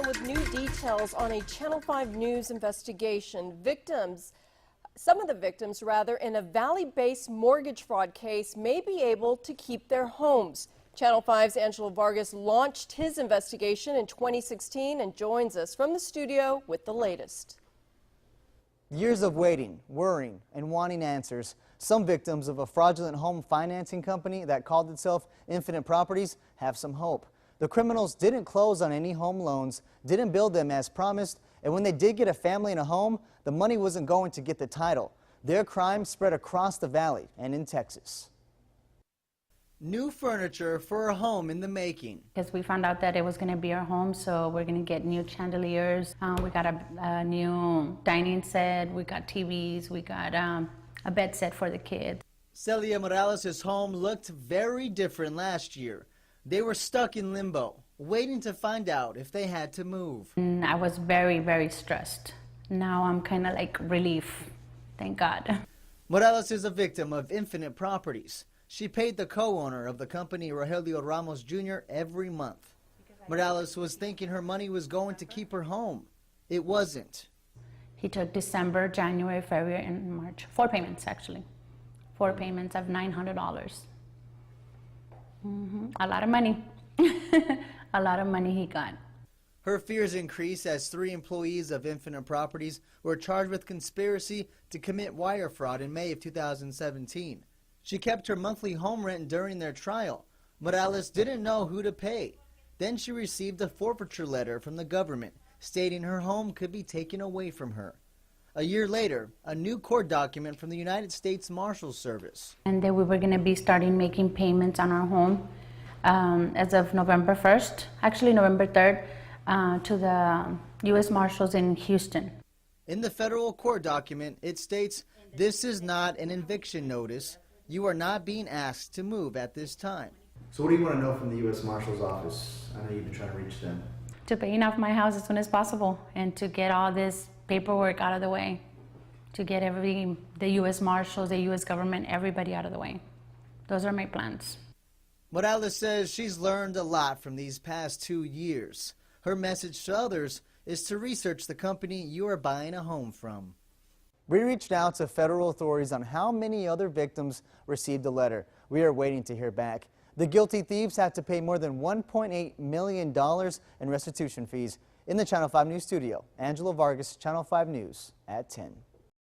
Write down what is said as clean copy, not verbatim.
With new details on a Channel 5 News investigation, some of the victims in a Valley-based mortgage fraud case may be able to keep their homes. Channel 5's Angelo Vargas launched his investigation in 2016 and joins us from the studio with the latest. Years of waiting, worrying, and wanting answers. Some victims of a fraudulent home financing company that called itself Infinite Properties have some hope. The criminals didn't close on any home loans, didn't build them as promised, and when they did get a family and a home, the money wasn't going to get the title. Their crime spread across the valley and in Texas. New furniture for a home in the making. Because we found out that it was going to be our home, so we're going to get new chandeliers. We got a new dining set, we got TVs, we got a bed set for the kids. Celia Morales' home looked very different last year. They were stuck in limbo, waiting to find out if they had to move. I was very, very stressed. Now I'm kind of like relief, thank God. Morales is a victim of Infinite Properties. She paid the co-owner of the company, Rogelio Ramos Jr., every month. Morales was thinking her money was going to keep her home. It wasn't. He took December, January, February, and March. 4 payments, actually. 4 payments of $900. A lot of money. A lot of money he got. Her fears increased as 3 employees of Infinite Properties were charged with conspiracy to commit wire fraud in May of 2017. She kept her monthly home rent during their trial. Morales didn't know who to pay. Then she received a forfeiture letter from the government stating her home could be taken away from her. A year later, a new court document from the United States Marshals Service. And then we were going to be starting making payments on our home as of November 1st, actually November 3rd, to the U.S. Marshals in Houston. In the federal court document, it states, "This is not an eviction notice. You are not being asked to move at this time." So what do you want to know from the U.S. Marshal's office? I know you've been trying to reach them. To paying off my house as soon as possible and to get all this paperwork out of the way, to get the U.S. Marshals, the U.S. government, everybody out of the way. Those are my plans. Morales says she's learned a lot from these past 2 years. Her message to others is to research the company you are buying a home from. We reached out to federal authorities on how many other victims received a letter. We are waiting to hear back. The guilty thieves had to pay more than $1.8 million in restitution fees. In the Channel 5 News studio, Angelo Vargas, Channel 5 News at 10.